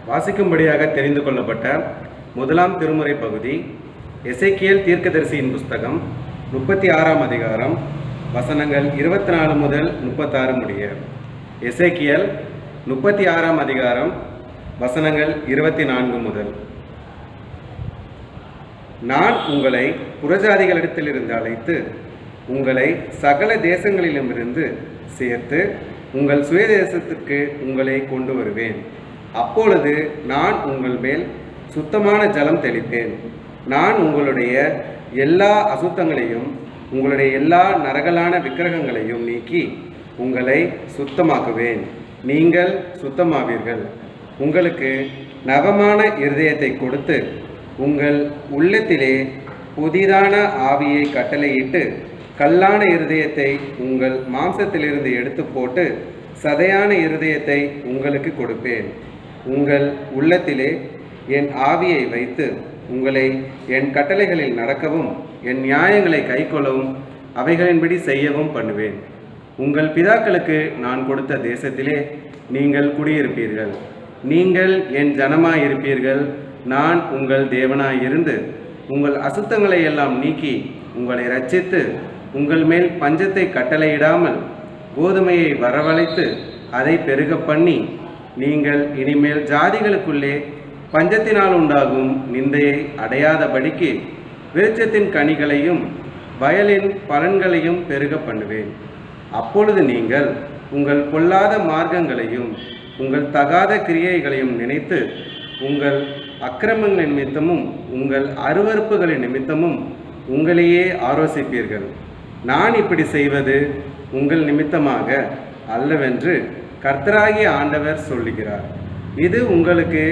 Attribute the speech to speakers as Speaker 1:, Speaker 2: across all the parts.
Speaker 1: வாசிக்கும்படியாக தெரிந்து கொள்ளப்பட்ட முதலாம் திருமுறை பகுதி எசேக்கியேல் தீர்க்கதரிசியின் புஸ்தகம் 36ஆம் அதிகாரம் வசனங்கள் 24 முதல் 36 முடிய. எசேக்கியேல் 36ஆம் அதிகாரம் வசனங்கள் 24 முதல். நான் உங்களை புறஜாதிகளிடத்திலிருந்து அழைத்து உங்களை சகல தேசங்களிலுமிருந்து சேர்த்து உங்கள் சுயதேசத்துக்கு உங்களை கொண்டு வருவேன். அப்பொழுது நான் உங்கள் மேல் சுத்தமான ஜலம் தெளிப்பேன். நான் உங்களுடைய எல்லா அசுத்தங்களையும் உங்களுடைய எல்லா நரகலான விக்கிரகங்களையும் நீக்கி உங்களை சுத்தமாக்குவேன். நீங்கள் சுத்தமாவீர்கள். உங்களுக்கு நவமான இருதயத்தை கொடுத்து உங்கள் உள்ளத்திலே புதிதான ஆவியை கட்டளையிட்டு கல்லான இருதயத்தை உங்கள் மாம்சத்திலிருந்து எடுத்து போட்டு சதையான இருதயத்தை உங்களுக்கு கொடுப்பேன். உங்கள் உள்ளத்திலே என் ஆவியை வைத்து உங்களை என் கட்டளைகளில் நடக்கவும் என் நியாயங்களை கைக்கொள்ளவும் அவைகளின்படி செய்யவும் பண்ணுவேன். உங்கள் பிதாக்களுக்கு நான் கொடுத்த தேசத்திலே நீங்கள் குடியிருப்பீர்கள். நீங்கள் என் ஜனமாயிருப்பீர்கள். நான் உங்கள் தேவனாயிருந்து உங்கள் அசுத்தங்களை எல்லாம் நீக்கி உங்களை இரட்சித்து உங்கள் மேல் பஞ்சத்தை கட்டளையிடாமல் கோதுமையை வரவழைத்து அதை பெருக பண்ணி நீங்கள் இனிமேல் ஜாதிகளுக்குள்ளே பஞ்சத்தினால் உண்டாகும் நிந்தையை அடையாதபடிக்கு விருட்சத்தின் கனிகளையும் வயலின் பலன்களையும் பெருக பண்ணுவேன். அப்பொழுது நீங்கள் உங்கள் பொல்லாத மார்க்கங்களையும் உங்கள் தகாத கிரியைகளையும் நினைத்து உங்கள் அக்கிரமங்களின் நிமித்தமும் உங்கள் அருவருப்புகளின் நிமித்தமும் உங்களையே ஆலோசிப்பீர்கள். நான் இப்படி செய்வது உங்கள் நிமித்தமாக அல்லவென்று கர்த்தராகிய ஆண்டவர் சொல்லுகிறார். இது உங்களுக்கு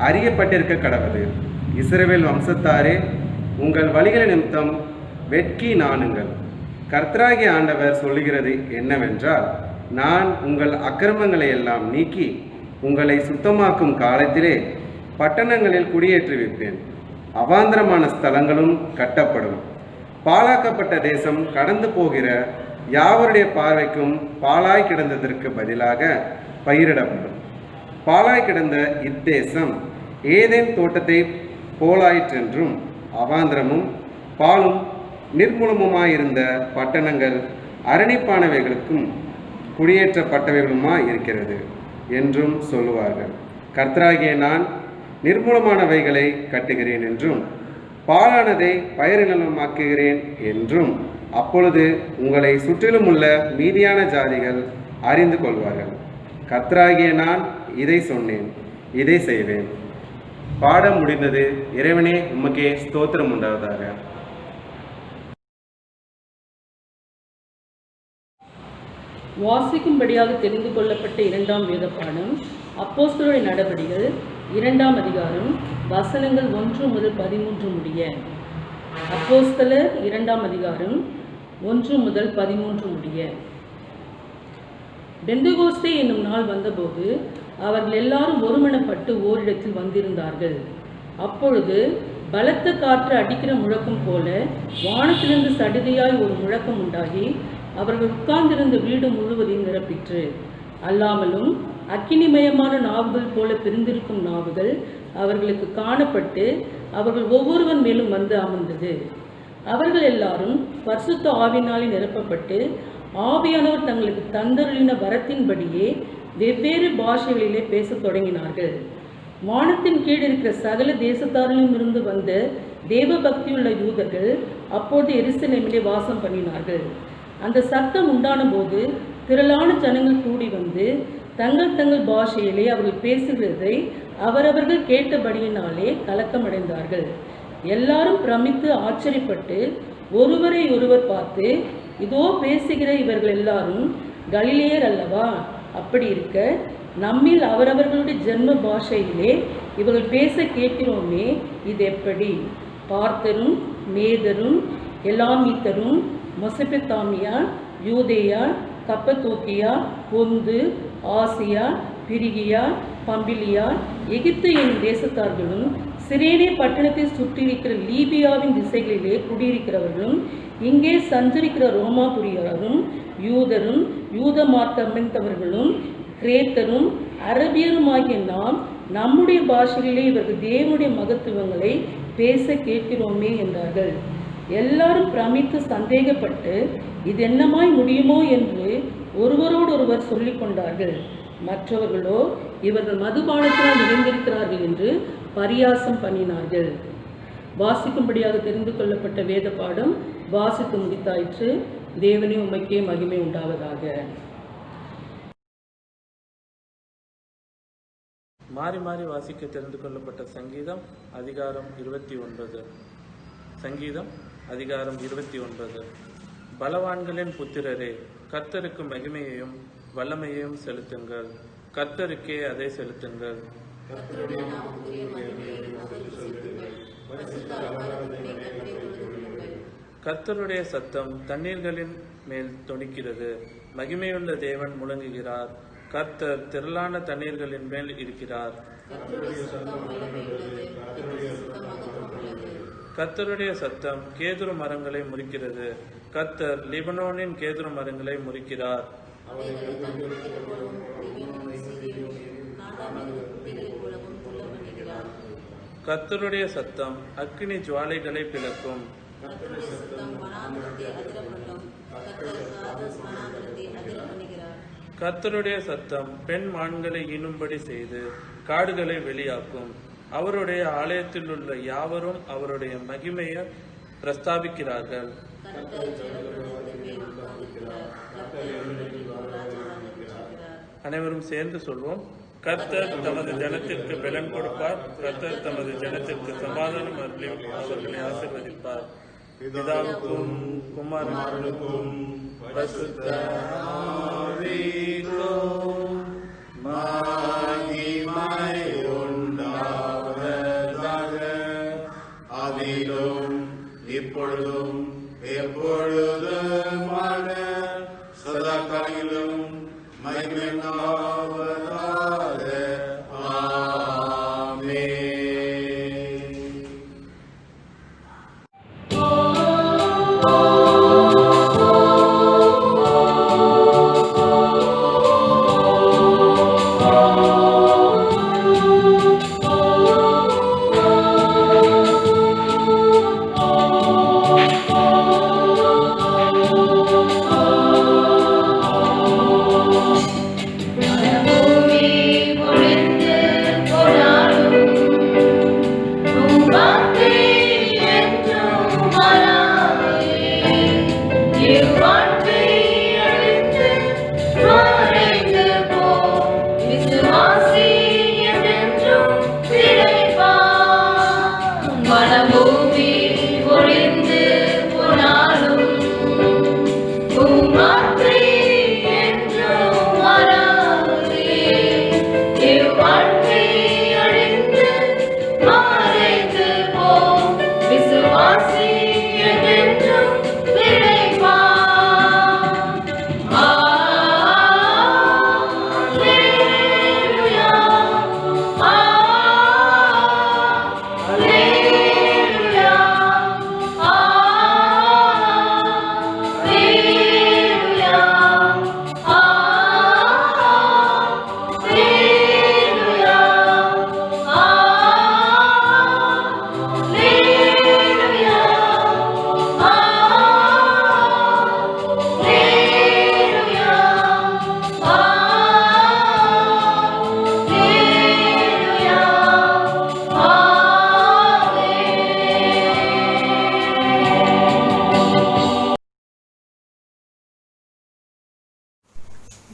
Speaker 1: அறியப்பட்டிருக்க கடவது. இஸ்ரவேல் வம்சத்தாரே, உங்கள் வழிகளின் நிமித்தம் வெட்கி நாணுங்கள். கர்த்தராகிய ஆண்டவர் சொல்லுகிறது என்னவென்றால், நான் உங்கள் அக்கிரமங்களை எல்லாம் நீக்கி உங்களை சுத்தமாக்கும் காலத்திலே பட்டணங்களில் குடியேற்றுவிப்பேன். அவாந்தரமான ஸ்தலங்களும் கட்டப்படும். பாழாக்கப்பட்ட தேசம் கடந்து போகிற யாவருடைய பார்வைக்கும் பாழாய் கிடந்ததற்கு பதிலாக பயிரிடப்படும். பாழாய் கிடந்த இத்தேசம் ஏதேன் தோட்டத்தை போலாயிற்றென்றும் அவாந்திரமும் பாலும் நிர்மூலமுமாயிருந்த பட்டணங்கள் அரணிப்பானவைகளுக்கும் குடியேற்றப்பட்டவைகளுமாய் இருக்கிறது என்றும் சொல்லுவார்கள். கர்த்தராகிய நான் நிர்மூலமானவைகளை கட்டுகிறேன் என்றும் பாழானதை பயிரினமாக்குகிறேன் என்றும் அப்பொழுது உங்களை சுற்றிலும் உள்ள மீதியான ஜாதிகள் அறிந்து கொள்வார்கள். கர்த்தராகிய நான் இதை சொன்னேன், இதை செய்வேன். பாடம் முடிந்தது. இறைவனே, உமக்கே ஸ்தோத்திரம் உண்டாவதாக.
Speaker 2: வாசிக்கும்படியாக தெரிந்து கொள்ளப்பட்ட இரண்டாம் வேத பாடம் அப்போஸ்தலருடைய நடபடிகள் 2ஆம் அதிகாரம் வசனங்கள் 1 முதல் 13 முடிய. அப்போஸ்தலர் 2ஆம் அதிகாரம் 1 முதல் 13 முடிய. பெந்தெகோஸ்தே என்னும் நாள் வந்தபோது அவர்கள் எல்லாரும் ஒருமனப்பட்டு ஓரிடத்தில் வந்திருந்தார்கள். அப்பொழுது பலத்த காற்று அடிக்கிற முழக்கம் போல வானத்திலிருந்து சடுதியாய் ஒரு முழக்கம் உண்டாகி அவர்கள் உட்கார்ந்திருந்த வீடு முழுவதையும் நிரப்பிற்று. அல்லாமலும் அக்கினிமயமான நாவுகள் போல பிரிந்திருக்கும் நாவுகள் அவர்களுக்கு காணப்பட்டு அவர்கள் ஒவ்வொருவன் மேலும் வந்து அமர்ந்தது. அவர்கள் எல்லாரும் பரிசுத்த ஆவியினாலே நிரப்பப்பட்டு ஆவியானவர் தங்களுக்கு தந்தருளின வரத்தின்படியே வெவ்வேறு பாஷைகளிலே பேசத் தொடங்கினார்கள். வானத்தின் கீழ் இருக்கிற சகல தேசத்தாரிலும் இருந்து வந்த தேவ பக்தியுள்ள யூதர்கள் அப்போது எருசலேமிலே வாசம் பண்ணினார்கள். அந்த சத்தம் உண்டான போது திரளான ஜனங்கள் கூடி வந்து தங்கள் தங்கள் பாஷையிலே அவர்கள் பேசுகிறதை அவரவர்கள் கேட்டபடியினாலே கலக்கமடைந்தார்கள். எல்லாரும் பிரமித்து ஆச்சரியப்பட்டு ஒருவரை ஒருவர் பார்த்து, இதோ பேசுகிற இவர்கள் எல்லாரும் கலிலேயர் அல்லவா? அப்படி இருக்க நம்மில் அவரவர்களுடைய ஜென்ம பாஷையிலே இவர்கள் பேச கேட்கிறோமே, இது எப்படி? பார்த்தரும் மேதரும் எலாமீத்தரும் மொசபெத்தாமியா யூதேயா கப்பத்தோக்கியா பொந்து ஆசியா பிரிகியா பம்பிலியா எகிப்து என்னும் தேசத்தார்களும் சிரேனே பட்டணத்தை சுற்றியிருக்கிற லீபியாவின் திசைகளிலே குடியிருக்கிறவர்களும் இங்கே சஞ்சரிக்கிற ரோமாபுரியரும் யூதரும் யூத மார்க்கமைந்தவர்களும் கிரேத்தரும் அரபியருமாகிய நாம் நம்முடைய பாஷையிலே இவர்கள் தேவனுடைய மகத்துவங்களை பேச கேட்கிறோமே என்றார்கள். எல்லாரும் பிரமித்து சந்தேகப்பட்டு இது என்னமாய் முடியுமோ என்று ஒருவரோடொருவர் சொல்லிக் கொண்டார்கள். மற்றவர்களோ இவர்கள் மதுபானத்தினால் நிறைந்திருக்கிறார்கள் என்று பரியாசம் பண்ணினார்கள். வாசிக்கும்படியாக தெரிந்து கொள்ளப்பட்ட வேத பாடம் வாசித்து முடித்தாயிற்று. தேவனே உமக்கே மகிமை உண்டாவதாக.
Speaker 3: மாறி மாறி வாசிக்க தெரிந்து கொள்ளப்பட்ட சங்கீதம் அதிகாரம் 29. சங்கீதம் அதிகாரம் 29. பலவான்களின் புத்திரரே, கர்த்தருக்கு மகிமையையும் வல்லமையையும் செலுத்துங்கள். கர்த்தருக்கே அதை செலுத்துங்கள். கர்த்தருடைய சத்தம் தண்ணீர்களின் மேல் தொனிக்கிறது. மகிமையுள்ள தேவன் முழங்குகிறார். கர்த்தர் திரளான தண்ணீர்களின் மேல் இருக்கிறார். கர்த்தருடைய சத்தம் கேதுரு மரங்களை முறிக்கிறது. கர்த்தர் லிபனோனின் கேதுரு மரங்களை முறிக்கிறார். கர்த்தருடைய சத்தம் அக்கினி ஜுவாலைகளை பிளக்கும். கர்த்தருடைய சத்தம் பெண் மான்களை ஈனும்படி செய்து காடுகளை வெளியாக்கும். அவருடைய ஆலயத்தில் உள்ள யாவரும் அவருடைய மகிமையை பிரஸ்தாபிக்கிறார்கள். அனைவரும் சேர்ந்து சொல்வோம். கர்த்தர் தமது ஜனத்திற்கு பலன் கொடுப்பார். கர்த்தர் தமது ஜனத்திற்கு சமாதானம் அருளி அவர்களை ஆசீர்வதிப்பார். பிதாவுக்கும் குமாரனுக்கும் பரிசுத்த ஆவிக்கும் மகிமை உண்டாவதாக. அதிலும் இப்பொழுதும் எப்பொழுதுமான சதா காலங்களிலும் மகிமை உண்டாவதாக. ஆமென்.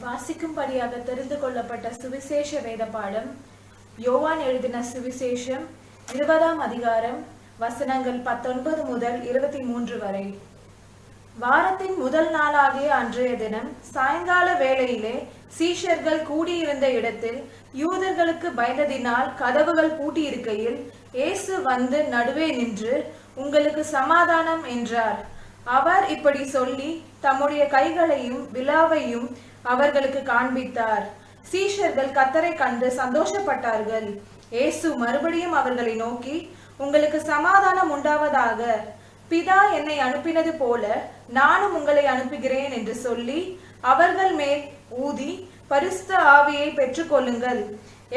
Speaker 4: வாசிக்கும்படியாக தெரிந்து கொள்ளப்பட்ட சுவிசேஷ வேத பாடம் யோவான் எழுதின சுவிசேஷம் 20ஆம் அதிகாரம் வசனங்கள் 19 முதல் 23 வரை. வாரத்தின் முதல் நாளாகிய அன்றைய தினம் சாயங்கால வேளையிலே சீஷர்கள் கூடியிருந்த இடத்தில் யூதர்களுக்கு பயந்ததினால் கதவுகள் பூட்டியிருக்கையில் இயேசு வந்து நடுவே நின்று, உங்களுக்கு சமாதானம் என்றார். அவர் இப்படி சொல்லி தம்முடைய கைகளையும் விலாவையும் அவர்களுக்கு காண்பித்தார். சீஷர்கள் கர்த்தரை கண்டு சந்தோஷப்பட்டார்கள். இயேசு மறுபடியும் அவர்களை நோக்கி, உங்களுக்கு சமாதானம் உண்டாவதாக. பிதா என்னை அனுப்பினது போல நானும் உங்களை அனுப்புகிறேன் என்று சொல்லி அவர்கள் மேல் ஊதி பரிசுத்த ஆவியை பெற்றுக்கொள்ளுங்கள்.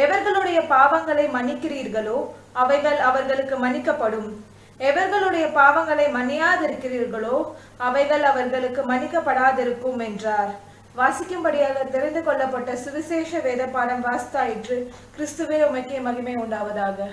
Speaker 4: எவர்களுடைய பாவங்களை மன்னிக்கிறீர்களோ அவைகள் அவர்களுக்கு மன்னிக்கப்படும். எவர்களுடைய பாவங்களை மன்னியாதிருக்கிறீர்களோ அவைகள் அவர்களுக்கு மன்னிக்கப்படாதிருக்கும் என்றார். வாசிக்கும்படியாக தெரிந்து கொள்ளப்பட்ட சுவிசேஷ வேத பாடம் வாசித்தாயிற்று. கிறிஸ்துவே உமக்கே மகிமை உண்டாவதாக.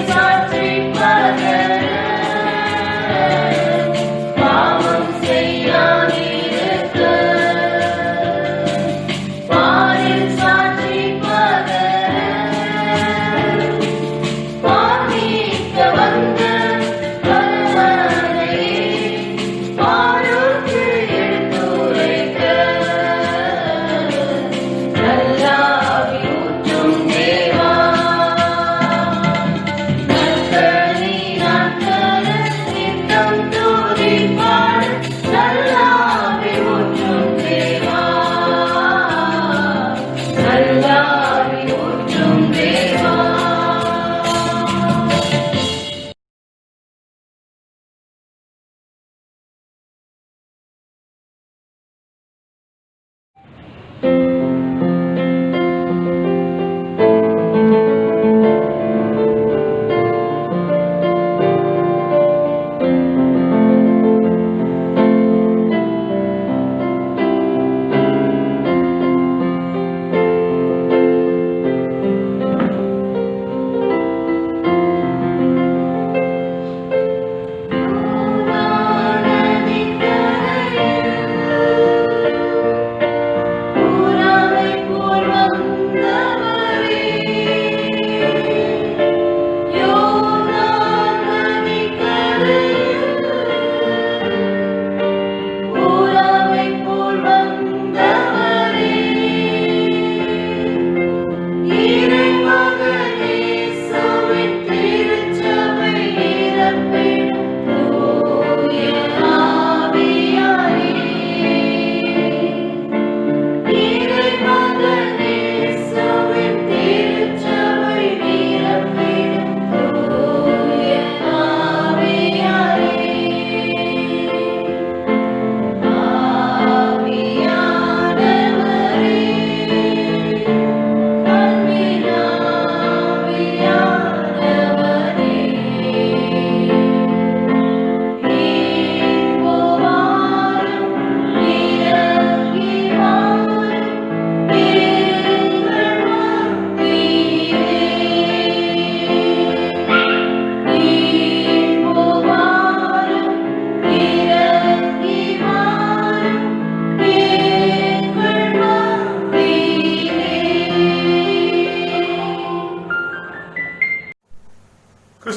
Speaker 5: Sacrifice.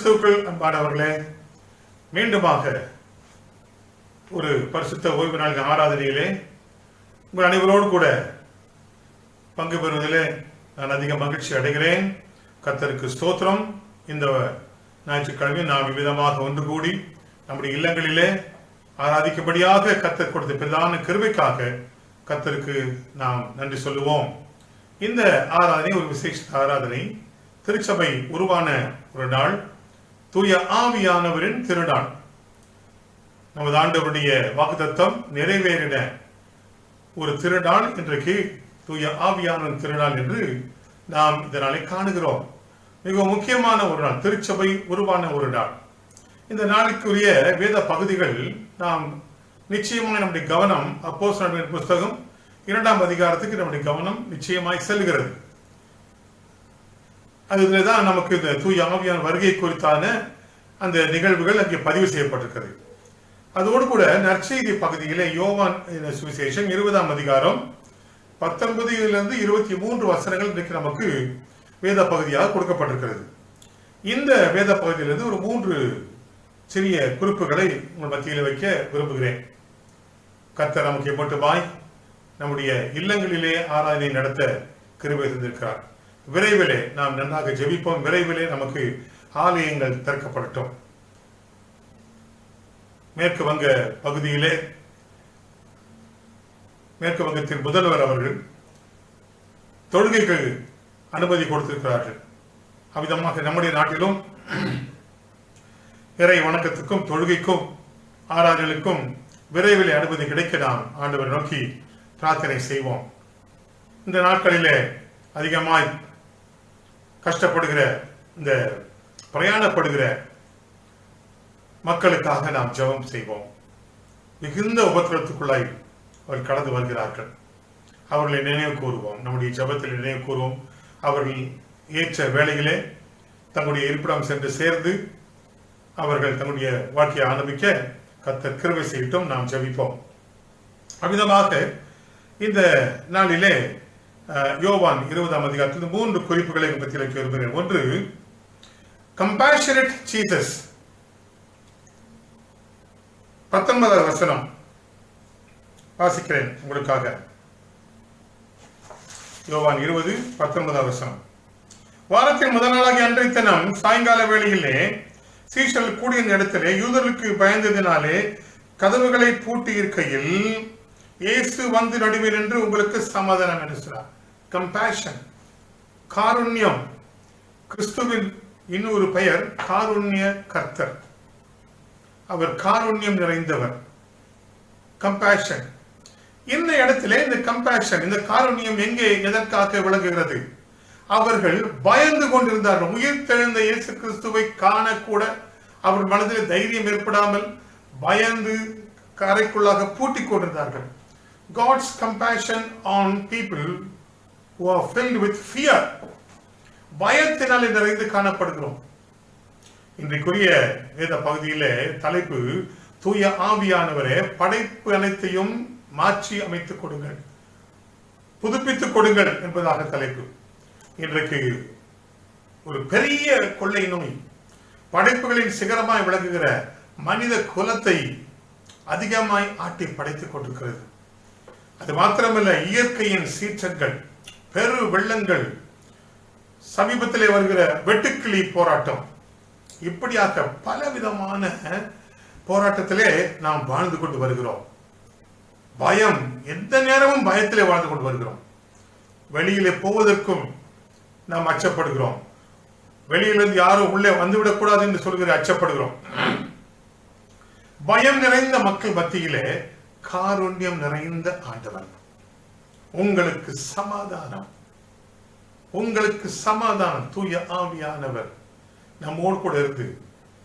Speaker 5: கிறிஸ்துவுக்குள் அன்பானவர்களே, மீண்டுமாக ஒரு பரிசுத்த ஓய்வு நாள் ஆராதனையிலே உங்கள் அனைவரோடு கூட பங்கு பெறுவதிலே நான் அதிக மகிழ்ச்சி அடைகிறேன். கர்த்தருக்கு ஸ்தோத்திரம். இந்த ஞாயிற்றுக்கிழமை நாம் விதமாக ஒன்று கூடி நம்முடைய இல்லங்களிலே ஆராதிக்கும்படியாக கர்த்தர் கொடுத்த பிரதான கிருபைக்காக கர்த்தருக்கு நாம் நன்றி சொல்லுவோம். இந்த ஆராதனை ஒரு விசேஷ ஆராதனை. திருச்சபை உருவான ஒரு நாள், தூய ஆவியானவரின் திருநாள். நமது ஆண்டவருடைய வாக்குத்தத்தம் நிறைவேறின ஒரு திருநாள் இன்றைக்கு தூய ஆவியானவரின் திருநாள் என்று நாம் இந்த நாளை காணுகிறோம். மிக முக்கியமான ஒரு நாள், திருச்சபை உருவான ஒரு நாள். இந்த நாளுக்குரிய வேத பகுதிகள் நாம் நிச்சயமாக நம்முடைய கவனம் அப்போஸ்தலர்களின் புஸ்தகம் 2ஆம் அதிகாரத்துக்கு நம்முடைய கவனம் நிச்சயமாய் செல்கிறது. அதுதான் நமக்கு இந்த தூய ஆவியான வருகை குறித்தான அந்த நிகழ்வுகள் அங்கே பதிவு செய்யப்பட்டிருக்கிறது. அதோடு கூட நற்செய்தி பகுதியிலே யோவான் சுவிசேஷம் 20ஆம் அதிகாரம் 19 to 23 வசனங்கள் இன்றைக்கு நமக்கு வேத பகுதியாக கொடுக்கப்பட்டிருக்கிறது. இந்த வேத பகுதியிலிருந்து ஒரு 3 சிறிய குறிப்புகளை உங்கள் மத்தியில் வைக்க விரும்புகிறேன். கர்த்தர் நமக்கு மட்டுமாய் நம்முடைய இல்லங்களிலே ஆராதனை நடத்த கிருபை தந்திருக்கிறார். விரைவிலே நாம் நன்றாக ஜெபிப்போம். விரைவிலே நமக்கு ஆலயங்கள் திறக்கப்படட்டும். மேற்கு வங்க பகுதியிலே மேற்கு வங்கத்தின் முதல்வர் அவர்கள் தொழுகைக்கு அனுமதி கொடுத்திருக்கிறார்கள். அவ்விதமாக நம்முடைய நாட்டிலும் இறை வணக்கத்துக்கும் தொழுகைக்கும் ஆராதனைக்கும் விரைவில் அனுமதி கிடைக்க நாம் ஆண்டவர் நோக்கி பிரார்த்தனை செய்வோம். இந்த நாட்களிலே அதிகமாய் கஷ்டப்படுகிற, இந்த பிரயாணப்படுகிற மக்களுக்காக நாம் ஜெபம் செய்வோம். மிகுந்த உபத்திரத்துக்குள்ளாய் அவர்கள் கடந்து வருகிறார்கள். அவர்களை நினைவு கூறுவோம். நம்முடைய ஜெபத்தில் நினைவு கூறுவோம். அவர்கள் ஏற்ற வேளையிலே தங்களுடைய இருப்பிடம் சென்று சேர்ந்து அவர்கள் தன்னுடைய வாழ்க்கையை ஆரம்பிக்க கர்த்தர் கிருபை செய்யட்டும். நாம் ஜெபிப்போம். அவ்விதமாக இந்த நாளிலே யோவான் 20ஆம் அதிகாரத்தில் 3 குறிப்புகளை பற்றி வைக்க விரும்புகிறேன். ஒன்று, கம்பேஷனேட் ஜீசஸ். 19ஆம் வசனம் வாசிக்கிறேன் உங்களுக்காக. யோவான் 20:19 வசனம். வாரத்தின் முதல் நாளாகிய அன்றைய தினம் சாயங்கால வேளையிலே சீஷர்கள் கூடிய இடத்திலே யூதர்களுக்கு பயந்ததினாலே கதவுகளை பூட்டி இருக்கையில் இயேசு வந்து நடுவே நின்று உங்களுக்கு சமாதானம் என்று சொன்னார். கம்பேஷன், காருண்யம். கிறிஸ்துவின் இன்னொரு பெயர் காருண்ய கர்த்தர். அவர் காருண்யம் நிறைந்தவர். கம்பேஷன். இந்த இடத்திலே இந்த கம்பேஷன், இந்த காருண்யம் எங்கே எதற்காக விளங்குகிறது? அவர்கள் பயந்து கொண்டிருந்தார்கள். உயிர் தெழுந்த இயேசு கிறிஸ்துவை காணக்கூட அவர் மனதில் தைரியம் ஏற்படாமல் பயந்து கரைக்குள்ளாக பூட்டிக் கொண்டிருந்தார்கள். God's compassion on people who are filled with fear. பயத்தினாலே நிறைந்து காணப்படுகிறோம். இன்றைக்குரிய வேத பகுதியிலே தலைப்பு தூய ஆவியானவரே படைப்பு அனைத்தையும் மாற்றி அமைத்துக் கொடுங்கள், புதுப்பித்துக் கொடுங்கள் என்பதாக தலைப்பு. இன்றைக்கு ஒரு பெரிய கொள்ளை நோய் படைப்புகளின் சிகரமாய் விளங்குகிற மனித குலத்தை அதிகமாய் ஆட்டி படைத்துக் கொண்டிருக்கிறது. அது மாத்திரமல்ல, இயற்கையின் சீற்றங்கள், பெரு வெள்ளங்கள், சமீபத்திலே வருகிற வெட்டுக்கிளி போராட்டம், இப்படியாக பலவிதமான போராட்டத்திலே நாம் வாழ்ந்து கொண்டு வருகிறோம். பயம், எந்த நேரமும் பயத்திலே வாழ்ந்து கொண்டு வருகிறோம். வெளியிலே போவதற்கும் நாம் அச்சப்படுகிறோம். வெளியிலிருந்து யாரும் உள்ளே வந்துவிடக்கூடாது என்று சொல்கிற அச்சப்படுகிறோம். பயம் நிறைந்த மக்கள் மத்தியிலே காருண்யம் நிறைந்த ஆண்டவர், உங்களுக்கு சமாதானம், உங்களுக்கு சமாதானம். தூய ஆவியானவர் நம்மோடு கூட இருந்து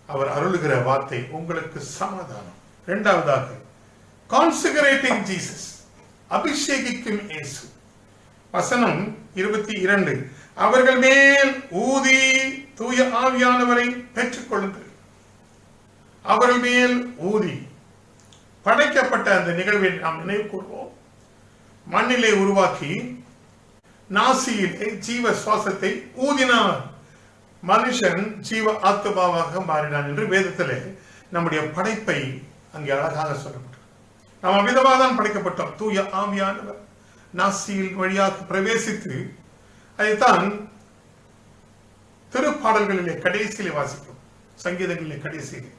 Speaker 5: அவர் அருளுகிற வார்த்தை, உங்களுக்கு சமாதானம். இரண்டாவதாக, கான்சிகரேட்டிங் ஜீசஸ், அபிஷேகிக்கும் இயேசு. வசனம் 22, அவர்கள் மேல் ஊதி தூய ஆவியானவரை பெற்றுக் கொள்ளுங்கள். அவர்கள் மேல் ஊதி. படைக்கப்பட்ட அந்த நிகழ்வை நாம் நினைவு கூறுவோம். மண்ணிலே உருவாக்கி நாசியிலே ஜீவ சுவாசத்தை ஊதினார். மனுஷன் ஜீவ ஆத்மாவாக மாறினான் என்று வேதத்திலே நம்முடைய படைப்பை அங்கே அழகாக சொல்லப்பட்டது. நாம் அவ்விதமாக தான் படைக்கப்பட்டோம். தூய ஆவியானவர் நாசியில் வழியாக பிரவேசித்து, அதைத்தான் திருப்பாடல்களிலே கடைசியிலே வாசிக்கும், சங்கீதங்களிலே கடைசியிலே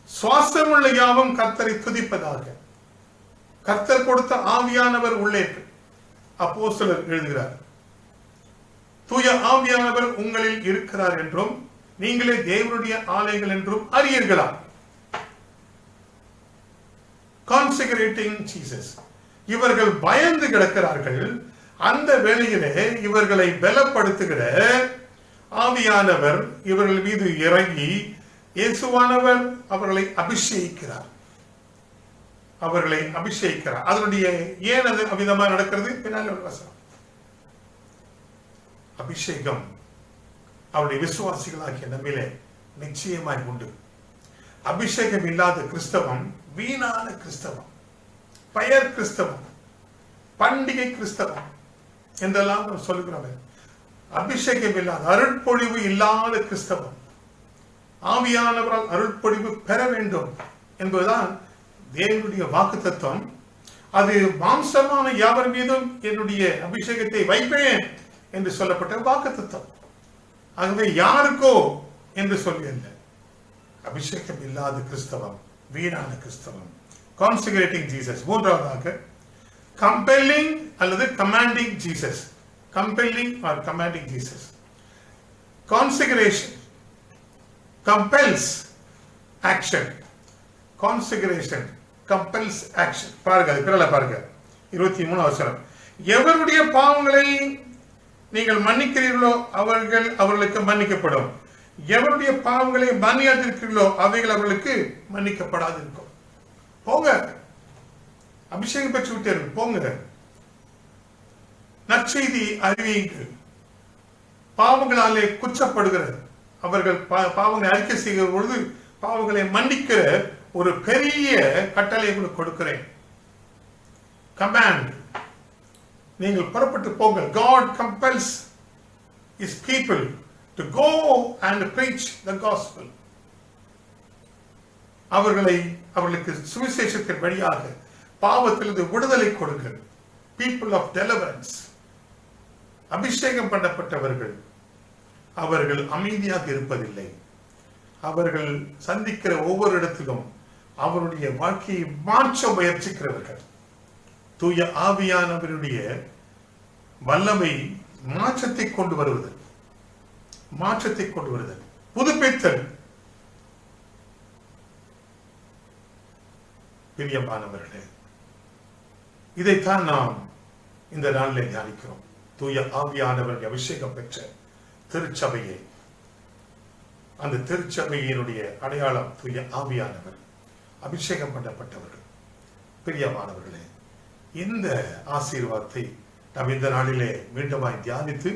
Speaker 5: சுவாசமுள்ள யாவும் கர்த்தரை துதிப்பதாக. கர்த்தர் கொடுத்த ஆவியானவர் உள்ளே அப்போஸ்தலர் எழுதுகிறார், தூய ஆவியானவர் உங்களில் இருக்கிறார் என்றும் நீங்களே தேவனுடைய ஆலயங்கள் என்றும் அறியீர்களா. கான்சிகரேட்டிங் ஜீசஸ். இவர்கள் பயந்து கிடக்கிறார்கள். அந்த வேளையிலே இவர்களை பலப்படுத்துகிற ஆவியானவர் இவர்கள் மீது இறங்கி இயேசுவானவர் அவர்களை அபிஷேகிக்கிறார். அதனுடைய ஏன் அது அவ்விதமாக நடக்கிறது? பின்னால் வசனம். அபிஷேகம் அவருடைய விசுவாசிகளாகிய நம்மிலே நிச்சயமாய் உண்டு. அபிஷேகம் இல்லாத கிறிஸ்தவம் வீணான கிறிஸ்தவம், பெயர் கிறிஸ்தவம், பண்டிகை கிறிஸ்தவம் என்றெல்லாம் நாம் சொல்லுகிறோம். அபிஷேகம் இல்லாத, அருட்பொழிவு இல்லாத கிறிஸ்தவம். ஆவியானவரால் அருட்பொழிவு பெற வேண்டும் என்பதுதான் தேவனுடைய வாக்குத்தத்தம். அது மாம்சமான யாவர் மீதும் என்னுடைய அபிஷேகத்தை வைப்பேன் என்று சொல்லப்பட்ட வாக்குத்தத்தம். ஆகவே யாருக்கோ என்று சொல்லவில்லை. அபிஷேகம் இல்லாத கிறிஸ்தவம் வீணான கிறிஸ்தவம். Consecrating Jesus. மூன்றாவதாக கம்பெல்லிங் அல்லது commanding Jesus. Compelling or commanding Jesus. Consecration compels action. Consecration compels action. பாருங்க, பிறல பாருங்க 23 வசனம். எவருடைய பாவங்களை நீங்கள் மன்னிக்கிறீர்களோ அவர்களுக்கு மன்னிக்கப்படும். எவருடைய பாவங்களை மன்னியாதிருக்கிறீர்களோ அவைகள் அவர்களுக்கு மன்னிக்கப்படாது இருக்கும். போங்க, அபிஷேகம் பெற்று விட்டீர்கள், போங்க, நற்செய்தி அறிவியுங்கள். பாவங்களாலே குற்றப்படுகிறது அவர்கள் பாவங்களை அறிக்கை செய்கிற பொழுது பாவங்களை மன்னிக்கிற ஒரு பெரிய கட்டளை உங்களுக்கு கொடுக்கிறேன். கமாண்ட். நீங்கள் புறப்பட்டு போங்கள். God compels his people to go and preach the gospel. அவர்களுக்கு சுவிசேஷத்தின் வழியாக பாவத்திலிருந்து விடுதலை கொடுங்கள். people of deliverance. அபிஷேகம் பண்ணப்பட்டவர்கள் அவர்கள் அமைதியாக இருப்பதில்லை. அவர்கள் சந்திக்கிற ஒவ்வொரு இடத்திலும் அவருடைய வாழ்க்கையை மாற்ற முயற்சிக்கிறவர்கள். தூய ஆவியானவருடைய வல்லமை மாற்றத்தை கொண்டு வருவது, புதுப்பித்தல். பிரியமானவர்களே, இதைத்தான் நாம் இந்த நாளில் தியானிக்கிறோம். தூய ஆவியானவருடைய அபிஷேகம் பெற்ற திருச்சபையை, அந்த திருச்சபையினுடைய அடையாளம் தூய ஆவியானவர், அபிஷேகம் பண்ணப்பட்டவர்கள். பிரியமானவர்களே, இந்த ஆசீர்வாதத்தை நாம் இந்த நாளிலே மீண்டுமாய் தியானித்து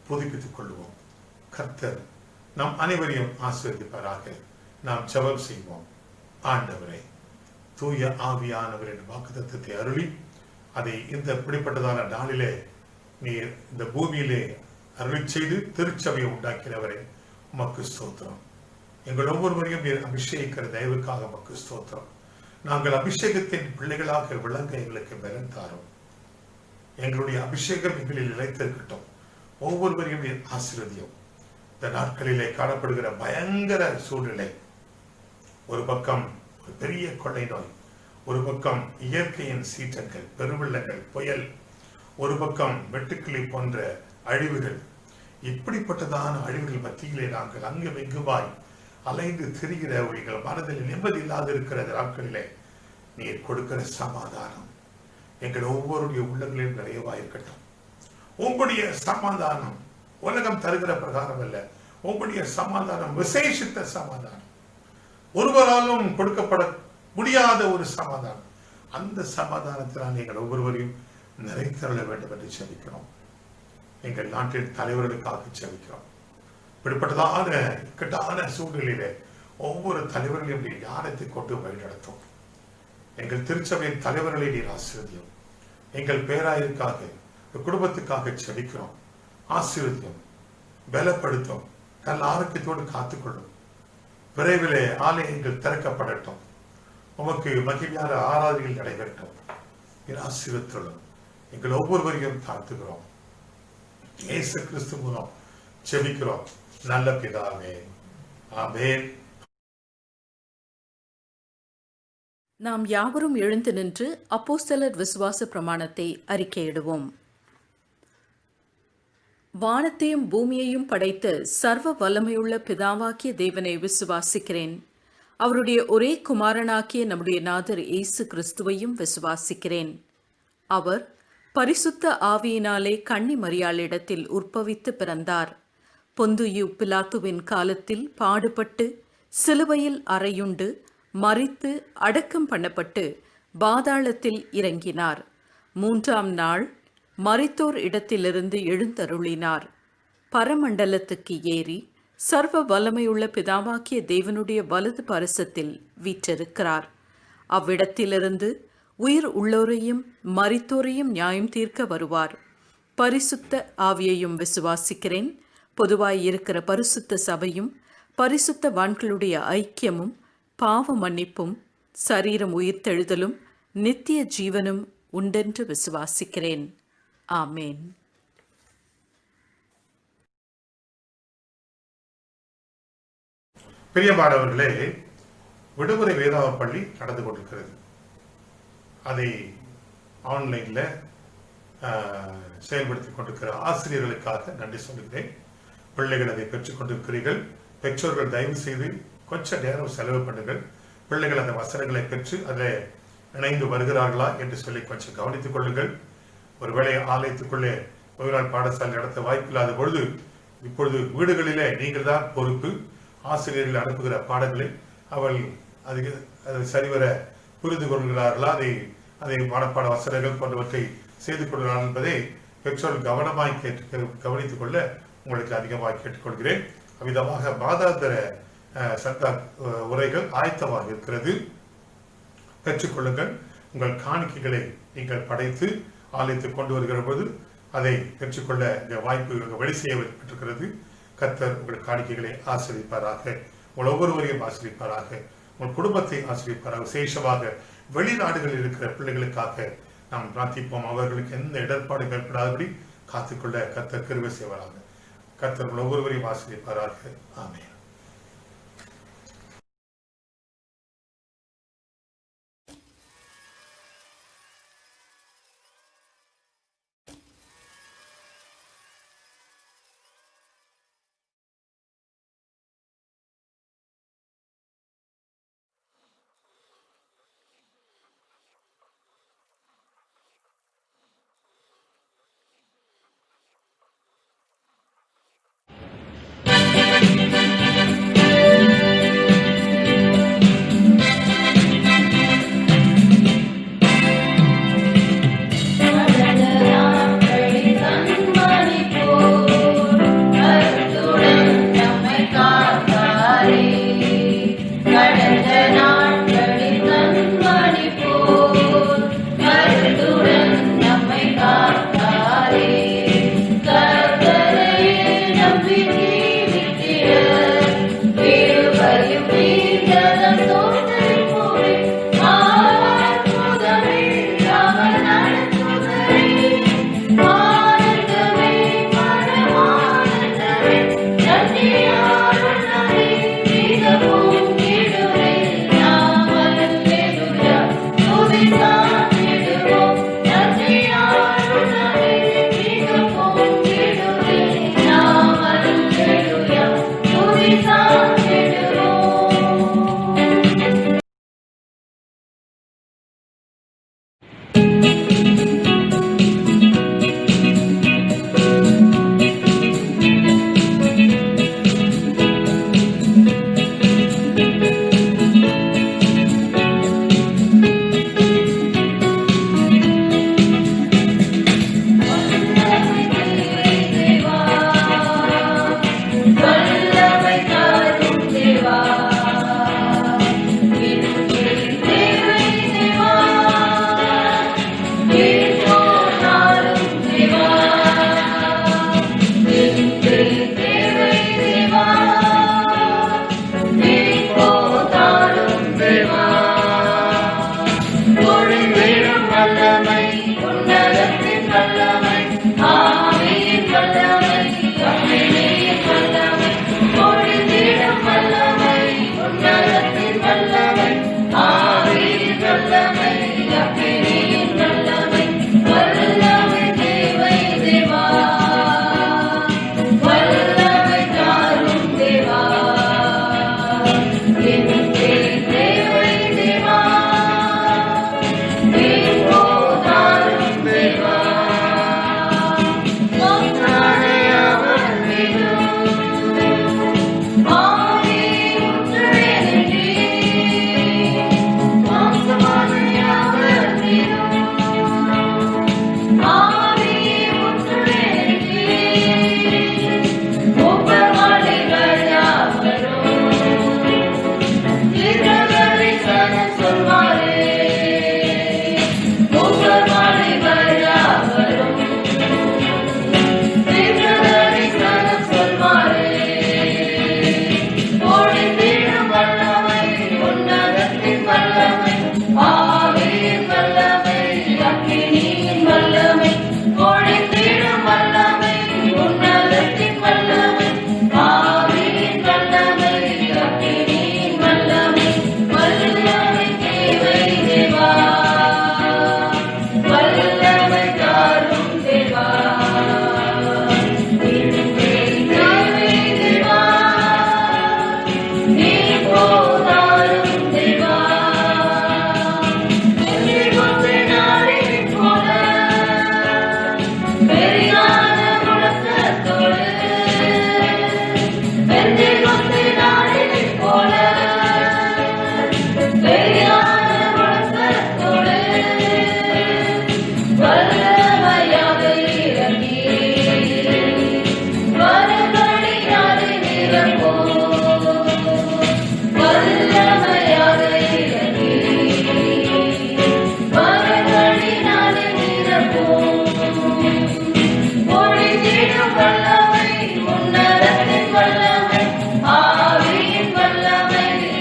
Speaker 5: புதுப்பித்துக் கொள்வோம். கர்த்தர் நம் அனைவரையும் ஆசீர்வதிப்பாராக. நாம் ஜெபம் செய்வோம். ஆண்டவரே, தூய ஆவியானவரின் வாக்குத்தத்தத்தை அருளி அதை இந்த இப்படிப்பட்டதான நாளிலே நீர் இந்த பூமியிலே அருளி செய்து திருச்சபையை உண்டாக்கினவரே உமக்கு ஸ்தோத்திரம். எங்கள் ஒவ்வொருவரையும் நீர் அபிஷேகிக்கிற தயவுக்காக உமக்கு ஸ்தோத்திரம். நாங்கள் அபிஷேகத்தின் பிள்ளைகளாக விளங்க எங்களுக்கு பலன் தாரும். எங்களுடைய அபிஷேகம் எங்களில் நிலைத்திருக்கட்டும். ஒவ்வொருவரையும் நீர் ஆசீர்வதியும். இந்த நாட்களிலே காணப்படுகிற பயங்கர சூழ்நிலை, ஒரு பக்கம் ஒரு பெரிய கொள்ளை நோய், ஒரு பக்கம் இயற்கையின் சீற்றங்கள், பெருவெள்ளங்கள், புயல், ஒரு பக்கம் வெட்டுக்கிளி போன்ற அழிவுகள். இப்படிப்பட்டதான அழிவுகள் மத்தியிலே நாங்கள் அங்கும் இங்குமாய் அலைந்து திரிகிற எங்கள் மனதில் நிம்மதி இல்லாது இருக்கிற நாட்களிலே நீர் கொடுக்கிற சமாதானம் எங்கள் ஒவ்வொருடைய உள்ளங்களிலும் நிறைவாயிருக்கட்டும். உங்களுடைய சமாதானம் உலகம் தருகிற பிரகாரம் அல்ல. உங்களுடைய சமாதானம் விசேஷித்த சமாதானம், ஒருவராலும் கொடுக்கப்பட முடியாத ஒரு சமாதானம். அந்த சமாதானத்தினால் நீங்கள் ஒவ்வொருவரையும் நிறைத்தருள வேண்டும் என்று செபிக்கிறோம். எங்கள் நாட்டின் தலைவர்களுக்காக செபிக்கிறோம். இப்படிப்பட்டதான இக்கட்டான சூழ்நிலையிலே ஒவ்வொரு தலைவர்களையும் நீர் ஞானத்தை கொண்டு வழிநடத்தும். எங்கள் திருச்சபையின் தலைவர்களை நீர் ஆசீர்வதியும். எங்கள் பேராயருக்காக, குடும்பத்துக்காக செபிக்கிறோம். ஆசீர்வதியும், பலப்படுத்தும். நல்ல ஆரோக்கியத்தோடு காத்துக்கொள்ளும். விரைவிலே ஆலயங்கள் திறக்கப்படட்டும். உமக்கு மகிமையான ஆராதனைகள் நடைபெறட்டும். ஆசீர்வதித்துள்ளோம். எங்கள் ஒவ்வொருவரையும் தாழ்த்துகிறோம். இயேசு கிறிஸ்து மூலம் ஜெபிக்கிறோம் நல்ல பிதாவே. ஆமென்.
Speaker 6: நாம் யாவரும் எழுந்து நின்று அப்போஸ்தலர் விசுவாச பிரமாணத்தை அறிக்கையிடுவோம். வானத்தையும் பூமியையும் படைத்த சர்வ வல்லமையுள்ள பிதாவாக்கிய தேவனை விசுவாசிக்கிறேன். அவருடைய ஒரே குமாரனாக்கிய நம்முடைய நாதர் இயேசு கிறிஸ்துவையும் விசுவாசிக்கிறேன். அவர் பரிசுத்த ஆவியினாலே கன்னி மரியாளிடத்தில் உற்பவித்து பிறந்தார். பொந்துயு பிலாத்துவின் காலத்தில் பாடுபட்டு சிலுவையில் அறையுண்டு மரித்து அடக்கம் பண்ணப்பட்டு பாதாளத்தில் இறங்கினார். 3ஆம் நாள் மரித்தோர் இடத்திலிருந்து எழுந்தருளினார். பரமண்டலத்துக்கு ஏறி சர்வ வல்லமையுள்ள பிதாவாக்கிய தேவனுடைய வலது பரிசத்தில் வீற்றிருக்கிறார். அவ்விடத்திலிருந்து உயிர் உள்ளோரையும் மரித்தோரையும் நியாயம் தீர்க்க வருவார். பரிசுத்த ஆவியையும் விசுவாசிக்கிறேன். பொதுவாய் இருக்கிற பரிசுத்த சபையும் பரிசுத்தவான்களுடைய ஐக்கியமும் பாவ மன்னிப்பும் சரீரம் உயிர்த்தெழுதலும் நித்திய ஜீவனும் உண்டென்று விசுவாசிக்கிறேன். ஆமேன்.
Speaker 5: பிரியமானவர்களே, விடுமுறை வேதாவ பள்ளி நடந்து கொண்டிருக்கிறது. அதை ஆன்லைன்ல செயல்படுத்திக் கொண்டிருக்கிற ஆசிரியர்களுக்காக நன்றி சொல்கிறேன். பிள்ளைகள் அதை பெற்றுக் கொண்டிருக்கிறீர்கள். பெற்றோர்கள் தயவு செய்து கொஞ்சம் நேரம் செலவு பண்ணுங்கள். பிள்ளைகள் அந்த வசனங்களை பெற்று அதில் இணைந்து வருகிறார்களா என்று சொல்லி கொஞ்சம் கவனித்துக் கொள்ளுங்கள். ஒருவேளை ஆலயத்துக்குள்ளே ஒரு நாள் பாடசாலை நடத்த வாய்ப்பில்லாத பொழுது இப்பொழுது வீடுகளிலே நீங்கள் தான் பொறுப்பு. ஆசிரியர்கள் அனுப்புகிற பாடங்களை அவள் அதை சரிவர புரிந்து கொள்கிறார்களா, அதை மனப்பாட வசனங்கள் போன்றவற்றை செய்து கொள்கிறார்கள் என்பதை பெற்றோர்கள் கவனமாய் கவனித்துக் கொள்ள உங்களுக்கு அதிகமாக கேட்டுக்கொள்கிறேன். அவ்விதமாக மாதாந்திர சந்தா உரைகள் ஆயத்தமாக இருக்கிறது. பெற்றுக்கொள்ளுங்கள். உங்கள் காணிக்கைகளை நீங்கள் படைத்து ஆலயத்துக்கு கொண்டு வருகிற போது அதை பெற்றுக்கொள்ள இந்த வாய்ப்பு வழி செய்யப்பட்டிருக்கிறது. கர்த்தர் உங்கள் காணிக்கைகளை ஆசிரியப்பாராக. உங்கள் ஒவ்வொருவரையும் ஆசிரியப்பாராக. உங்கள் குடும்பத்தை ஆசிரியப்பாராக. விசேஷமாக வெளிநாடுகளில் இருக்கிற பிள்ளைகளுக்காக நாம் பிரார்த்திப்போம். அவர்களுக்கு எந்த இடர்பாடு ஏற்படாதபடி காத்துக்கொள்ள கர்த்தர் கிருபை செய்வாராக. கர்த்தர் உங்கள் ஒவ்வொருவரையும் ஆசிரியப்பாராக. ஆமென்.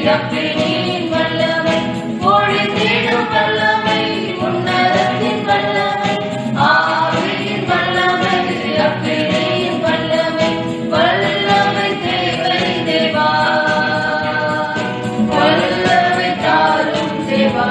Speaker 7: அக்கினியின் வல்லமை பொழிந்திடும் வல்லமை உன்னதத்தின் வல்லமை ஆவியின் வல்லமை அக்கினியின் வல்லமை வல்லமை தேவை தேவா வல்லமை தாரும் தேவா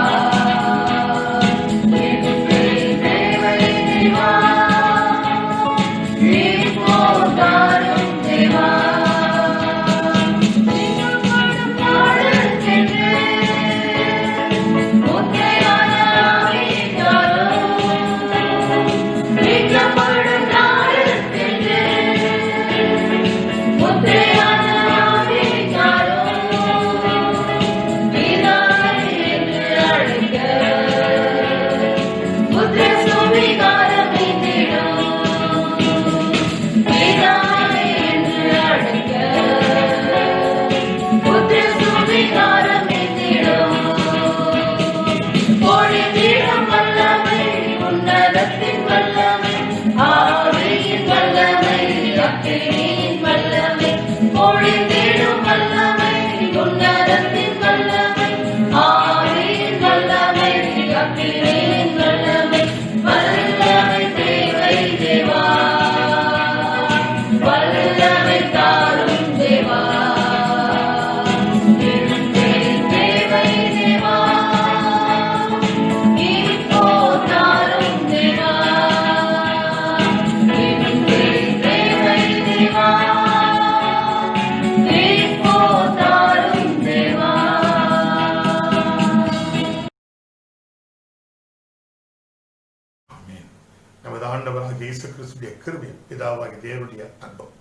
Speaker 5: நமது ஆண்டவராகிய இயேசு கிறிஸ்துவின் கிருபையும் பிதாவாகிய தேவனுடைய அன்பும்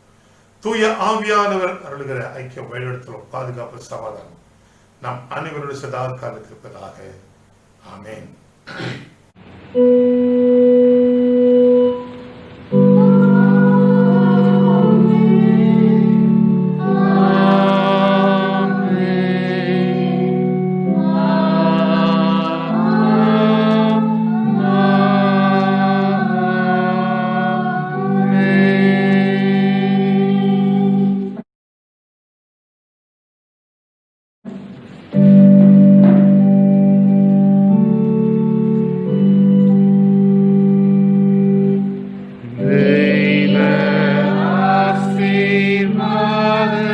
Speaker 5: தூய ஆவியானவர் அருளுகிற ஐக்கியம் வழிநடத்தலும் பாதுகாப்பு சமாதானம் நம் அனைவருடைய சதா காலத்தில் இருப்பதாக. ஆமென்.
Speaker 8: Dei le asti mare